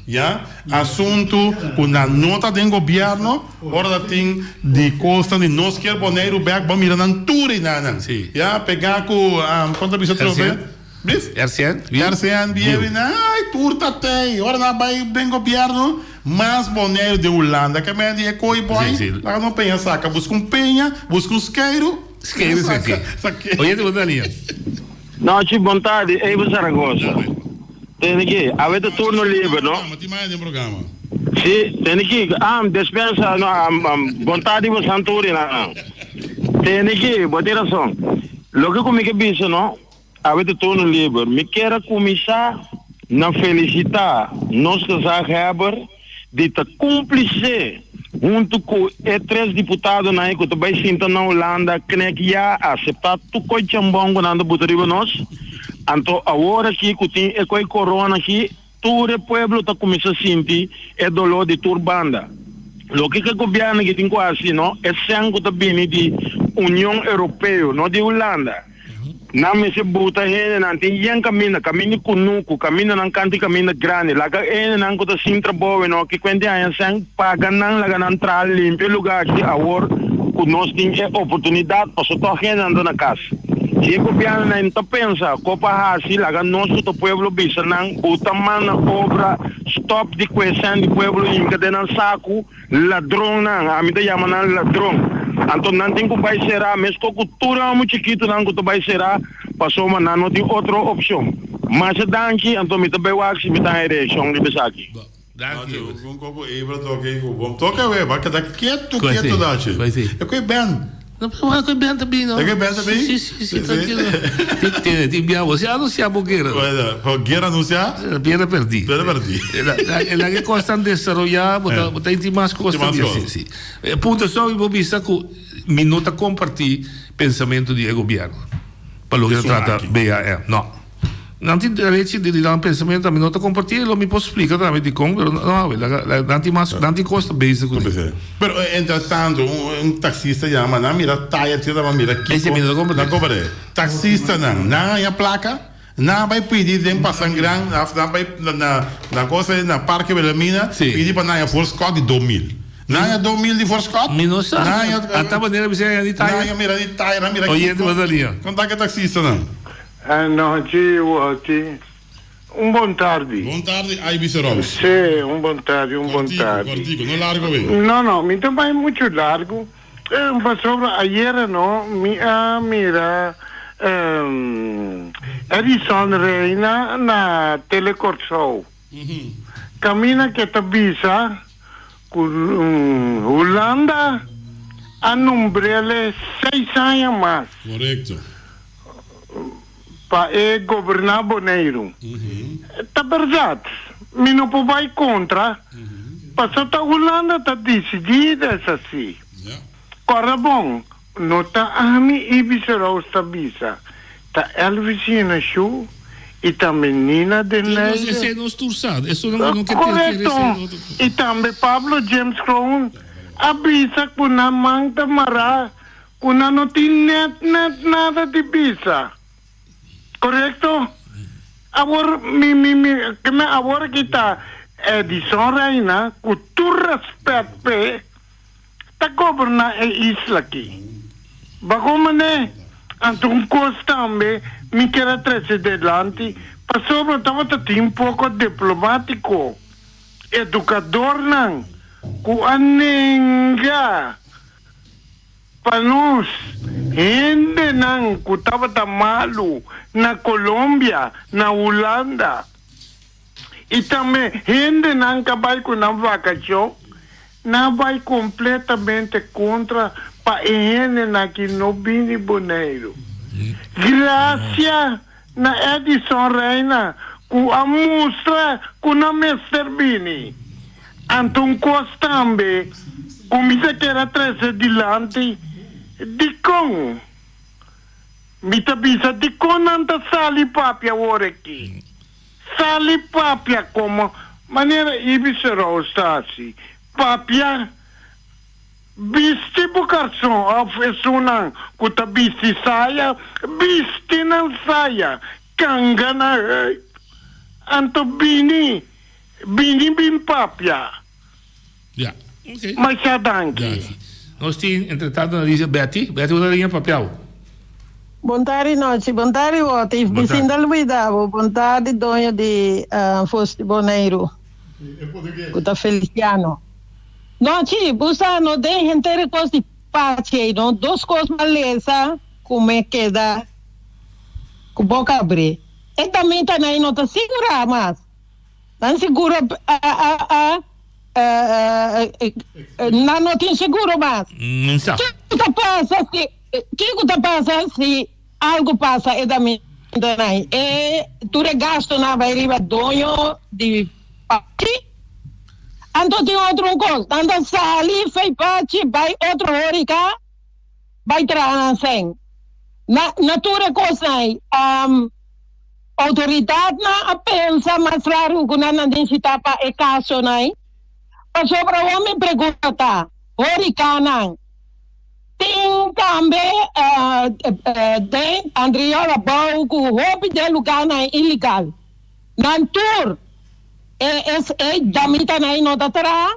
já assunto com a nota do governo hora tem de costa de nós quer boneiro back vamos mirar na tour e nada. Já pegar com quanto bisa trobe RCN, vive ai turta tem, ora na vai bem governo, mas boneiro de Holanda, que me é coi boy, lá não penha saca, busca penha, busca isqueiro aqui. Oye, te botar linha. Noite, boa tarde, Evo Zaragoza. Tem aqui, avete turno livre, não? Programa. Sim, tem aqui, dispensa, boa tarde, você Santuri, não. Tem aqui, boa direção. Logo comigo bicho, não? Avete turno livre. Me quero começar na felicitar nós que já hebben de te cúmplice junto com três deputados na que também sintam na Holanda, que já aceitar tu coi chambongo na butariba nós. Então agora aqui que tem coi corona aqui, todo o povo está começando a sentir é dolor de turbanda. O que o governo que tem quase, não, é sangue também de União Europeia, não de Holanda. Não me se buta ele não tem yang caminho kunuku caminho não canti caminho grande lá que ele não conta sim trabalho não que quando a sang paga não lá não entrar limpo lugar que agora que nós tem oportunidade para só tocar andando na casa se o governo não está pensa copa assim lá nós o povo bisa não buta mano obra stop de questão de povo encadena saco ladrão não a mim te chama não ladrão. Então não tem que vai ser mas com cultura muito chiquito não que vai ser passou mas não tem outra opção mas danke então me também acho me tá eleição de besaki danke um pouco Ebra toquei com bom toca o vai que daqui quieto dache é que bem não é bem também não é que bem também sim tranquilo tem bem você anunciar bogueira bogueira anunciar piera perdi ela que costa desarrollar botar em mais costa sim ponto só eu vou que minuta compartir pensamento de governo para o que trata BAE não nanti reci di un pensamento a minuto compartir lo mi posso explicar também de como no nanti costa base così però intanto un taxista chiama na mira tire tira ma mira chi na compare taxista na ya placa na vai pedir dem passar gran na vai na coisa na parque Belamina pedir para na force code 2000 na 2000 di force code minus a ta maneira bisogna di tire na mira di tire na mira oyente vadalia conta taxista não no, un buon tardi. Buon tardi, hai visto Sì, un buon tardi. Cortico, non largo vedi? No, mi tomai molto largo. Sopra ayer, no, mira, Edison Reina na Telecorso. Cammina che t'avvisa con Holanda a numbrele 6 anni más. Corretto. Para governar Bonaire. Tá verdade. Me não vai contra. Passou a Holanda está decidida assim. Agora bom, não está a mim e vicerosa está bisa. Tá Elvisina Chu e tá menina de Neide. Isso é nos turçado. Isso não quer ter. E também Pablo James Crown avisa que na manta mará, que não tem nada de bisa. Correcto? Agora, agora kita Edison Reina, com tu respeito, tá governar a isla aqui. Bagoma né? Então, também, me quer trazer delante, passou para ter um pouco diplomático, educador não, com a ninga. Para nós, gente não que estava malu na Colômbia, na Holanda, e também gente não que vai com a vacação, não vai completamente contra para gente que não vem Bonaire. Graças na Edison Reina, com a mostra com a Mr. Bini. Então, costa também, como se quer trazer delante, di con mi tabisa di con anta sali papia ora aqui sali papia como maneira ibisero stasi papia bisti bukarson afesunan kuta bisti saya bisti nan saya kangana anto bini bin papia ok mas já danke. Nós temos, entretanto, na lista Betty uma linha papel. Boa tarde, noite. Boa tarde, Woti. Vicinda Luidavo. Boa tarde, dona de Foste Bonaire. Cuta Feliciano. Noite, você não tem gente coisa de parte, não? 2 coisas maleza, como é que dá, com boca abre. E também tá aí, não tá segura, mas não segura não tem seguro mais. Não sabe. O que passa se algo passa e também e tu gasto na vai riba dono de parte Anto tem outro coisa, anda sali, fei pachi, vai outro horica, vai transen. Natura coisa aí, autoridade na pensa, mas claro, que não necessita para o caso aí. Mas sobre o homem pergunta, horica não. Tem também, tem Andriola Bau, que o hobby de lugar não é ilegal. Nantur, damita na inotatra,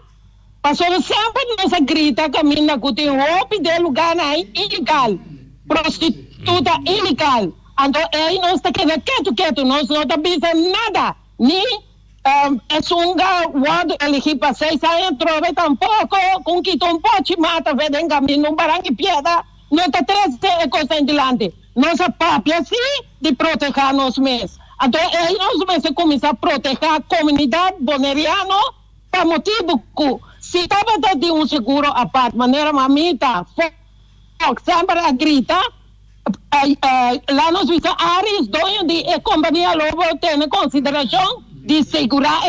passou sempre nessa grita caminha que tem hobby de lugar não é ilegal. Prostituta ilegal. Então, não está quieto, nós não está pensando nada. Nem é um guarda elegir para 6 anos, trove tampouco, com que um pote mata, vê em caminho, um barranco piada, não está 3 coisas em diante. Nossa própria, assim, de proteger nós mesmos. Então, nós mesmos começamos a proteger a comunidade boneriana, para motivo que, se estava de seguro a parte, maneira mamita, sempre a grita, lá nos visamos áreas onde a companhia Lobo tem consideração de segurar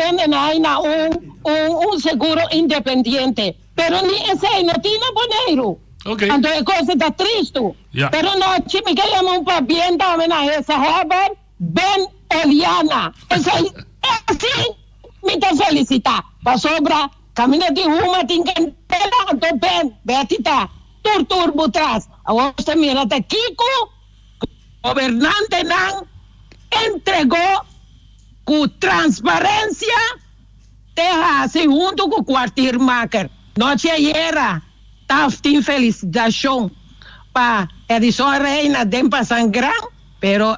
seguro independente. Pero ni esse não tinha boneiro. Okay. Então é coisa da triste. Yeah. Pero nós me queremos para bem também a essa Heber, Ben Eliana. Assim, me dá felicitar. Para sobra, caminho de uma, tem que entrar, então Ben, Betita, turbo trás. Agora você mira de Kiko, governante não entregou com transparência terra junto com o quartier-maker. Noite era, tem felicitação para Edson Reina de Passangrão, pero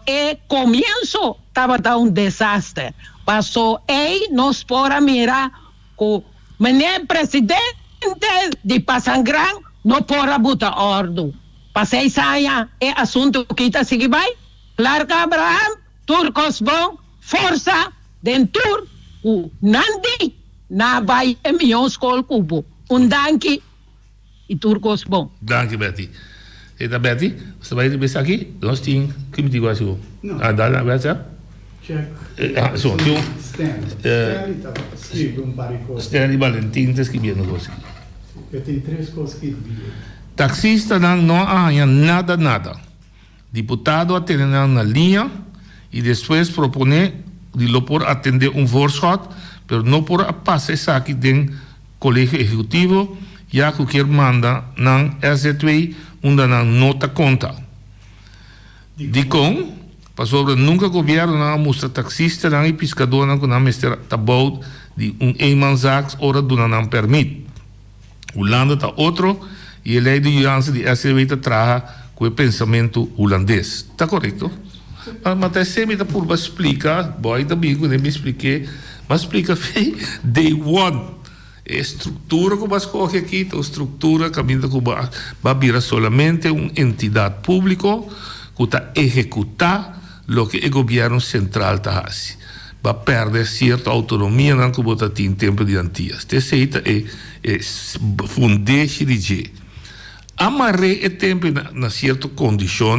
começo estava desastre. Passou nós para mirar com o presidente de Passangrão não pode botar ordem. Passei saia assunto que está seguindo vai. Clark Abraham, Turcos bom, força dentro o Nandi na vai minha escola cubo. Danke e Turcos bom. Danke, Betty. Eta Betty, você vai pensar aqui? Nós temos que me diga assim. Ah, dá na Betty? Check. Só tem Stanley estava escrevendo coisas. Stanley Valentim está escrevendo coisas. Eu tenho 3 coisas que dizer. Taxista não há nada. Deputado atende na linha e depois propõe de lo por atender workshop, pero não por passar isso aqui dentro do colégio executivo, já que quer manda na SZ2 onde não nota conta. Dicom, para sobre nunca governo não mostra taxista não e pescador não que não mestre tabou de eenmanszaak ora do não permite. O landa está outro e ele é de aliança de SZ2 está traga com o pensamento holandês. Está correto? Mas até sempre por explicar, boy também quando me expliquei, mas explica day one. Estrutura que vas coge aqui, a estrutura caminho que vai virar solamente uma entidade pública que está executar o que o governo central está fazendo. Vai perder certa autonomia não que você tem tempo de antigas. Esse é fundeixe de G. Amarre é tempo na certa condição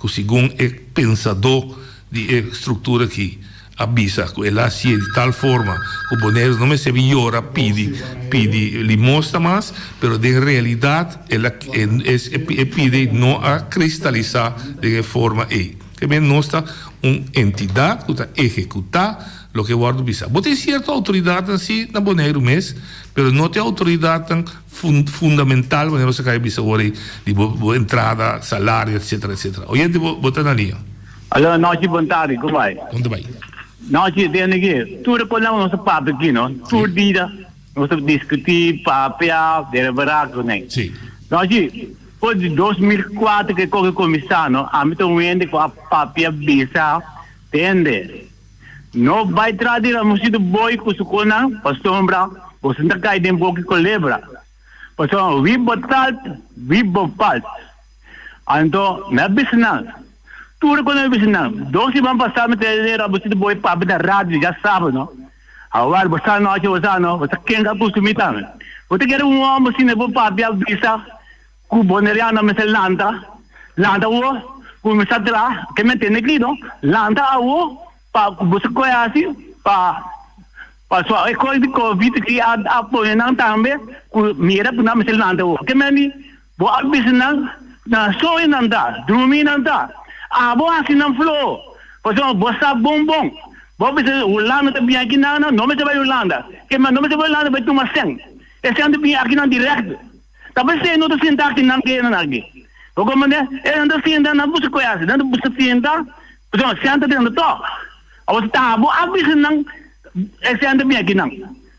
que segundo é pensador de estrutura aqui avisa que ela se de tal forma que o boneiro não se melhora pede lhe mostra mais, pero de realidade ela pede não a cristalizar de forma que não está uma entidade que está executar o que o guarda visa. Você tem certa autoridade assim na boneiro mesmo, pero não tem autoridade tão fundamental quando você cai visa agora de entrada, salário, etc. Hoje você na linha. Alô, nós de vontade, como vai? Onde vai? Nós de aqui, tudo quando nós papo aqui, não? Tudo dia, nós discutir papel, deliberar, né? Sim. Nós de depois de 2004 que eu comecei, não? A mim também com a papel visa, entende? Não vai trazer a música boy com sucona, para sombra, você não cai de boca com lebra. Pasal we botal, we bopal. Então, na business, tudo quando é business. Dois vão passar me ter a música boy para da rádio, já sabe, não? Agora você não, você quem que costuma também. Você quer homem assim, não pode abrir visa, com boneriana me landa o, com me que me tem aqui, não? Landa o, para você conhecer, para Pasal ekor di COVID ki apa yang tambe ku mira puna mesel nanda wo. Kemani bo abis na so nanda, drumi nanda. Abo asinam flow. Pasal bosa bombong. Bo bisa ulana te biya kinana, no me se vai ulanda. Kemani no me se vai ulanda betu maseng. Esse ande biya kinan direct. Tapi se no te sinta kinan ke na nagi. Ogo mane anda sinda na busa koyas, na busa sinda. Pasal sinta de to. Awas tabo abis esse anda bem aqui não.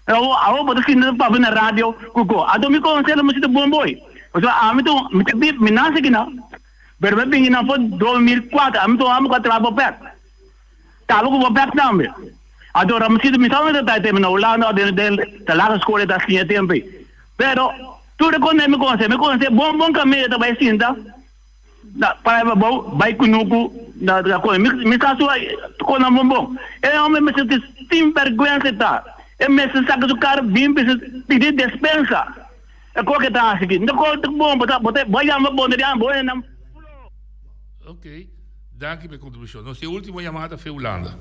Eu boto aqui na paba na rádio, cuco. Ado me conselho mas itu bom boy. Pasal ami tu me nasce aqui não. Berbe pingi na foi 2004, ami tu amo trabalho perto. Talo ko perto não me. Ado ram sido me sabe da tempo na Holanda de lá na escola da tinha tempo. Pero tudo quando me conhece bom caminho da vai sinda. Da para vai kunuku da coisa me caso com na bom. É homem me sem vergonha tá. É mesmo saca do cara bem pedir dispensa. É qualquer tá aqui. Não conta bom, botar vai amar bom de boa não. Ok. Danke pela contribuição. Nossa última chamada foi Holanda.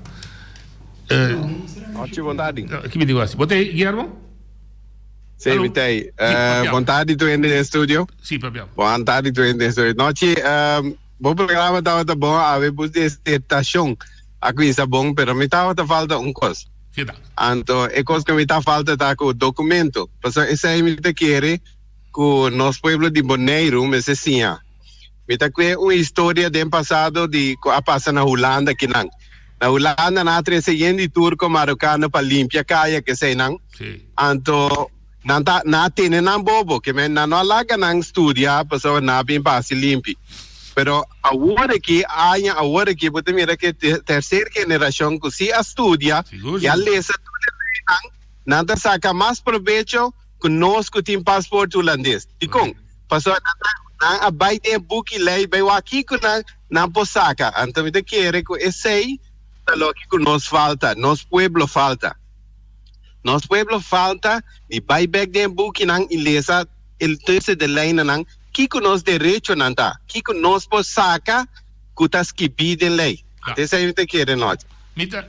Ótimo, vontade. Que me diga assim. Botei, Guilherme? Sim, vitei. Vontade tu ainda no estúdio? Sim, papião. Vontade tu ainda no estúdio. Noite, bom programa estava bom. A ver, pus de estação. Aqui está bom, pero me estava falta coisa. Então, a coisa que me está falta está com o documento. Porque essa aí me te quer que nosso pueblo de Bonaire, me assim, me está com uma história do passado de a passar na Holanda que não. Na Holanda na trece de turco marocano para limpar caia que sei não. Então, na tem não bobo que me não alaga não estudia, pessoa na bem passe limpe. Pero agora que você mira que terceira geração que se estudia e a lesa tudo nada saca mais proveito que nós que tem passaporte holandês. E com pessoa na vai ter book lei vai aqui que na posaca. Então me quer que esse lo que nos falta, nosso pueblo falta. Nosso pueblo falta e vai back de book nang ilesa el terceiro de lei nang que nos direito não tá, que nos posaca que tá esquipida em lei. Esse aí te quer nós. Me tá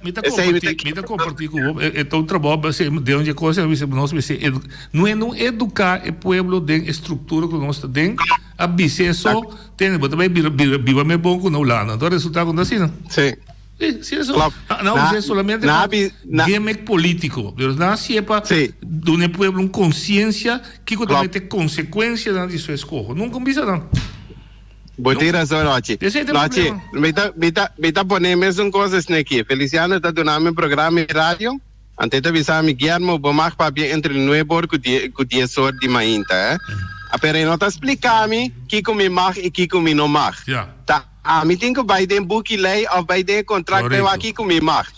compartilhar com o então trabalho você de onde coisa nós você não é não educar o povo de estrutura que nós tem a bice só tem mas também viva me bom com não lá não então resultado quando assim não. Sim. Sí, eso. No es solamente game político, pero nada siempre de un pueblo una conciencia que también tiene consecuencias de su escojo. Nunca me nada. Bote razão, Noche. Noche, me tá ponendo mesmo coisas aqui. Feliciano está dando um programa de rádio. Antes de avisar me Guilherme, vou mais papel entre 9 horas e 10 horas de manhã, tá? Pero não tá explicando que me mag e que me não mag. Tá? Me tem que vai ter book lei ou vai ter contrato vai aqui com me mag.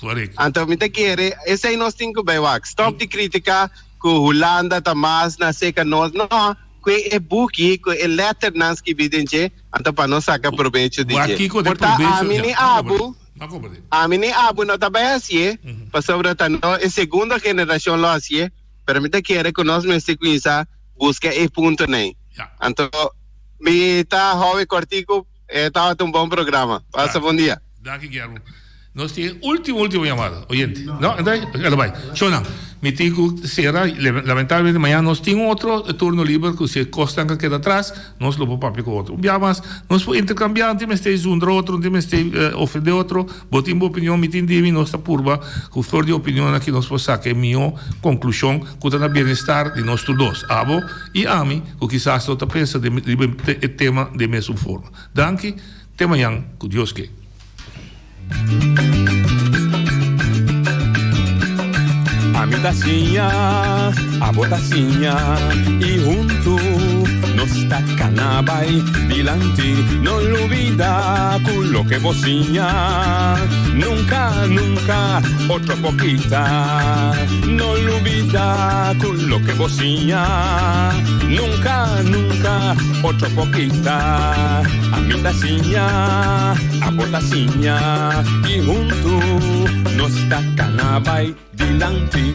Então me te quer, esse aí nós tem que vai aqui. Stop de criticar que Holanda tá mais na seca nós não. Que é book, que é letter nas que evidente, então para nós sacar proveito de que. Portanto, a mini abu não tá bem assim, para sobre tanto é segunda geração lá assim, permite que é que nós me sequência busca e ponto nem. Então, me tá hobby cortico, tá um bom programa. Passa bom dia. Daqui Guilherme. Nós temos última chamada, oyente. Não, então, vai. Shona, me digo, será, lamentavelmente, amanhã nós temos outro turno livre que se Costa que queda atrás, nós lo vamos com outro. Mas nós podemos intercambiar, não temos um outro, não temos ofender outro, botimos opinião, me tem nossa curva, que for de opinião aqui nós podemos sacar minha conclusão, que está no bem-estar de nós todos, abo e a mim, que quizás outra pensa de tema de mesma forma. Danke, até amanhã, com Deus que. A mi tacinha, a botacinha e junto nos tacanabay dilante, no olvida con lo que vocinha, nunca, nunca, otro poquita, no olvida con lo que vocinha, nunca, nunca, otro poquita, a mi tacinha, a botacinha y junto nos tacanabay dilante.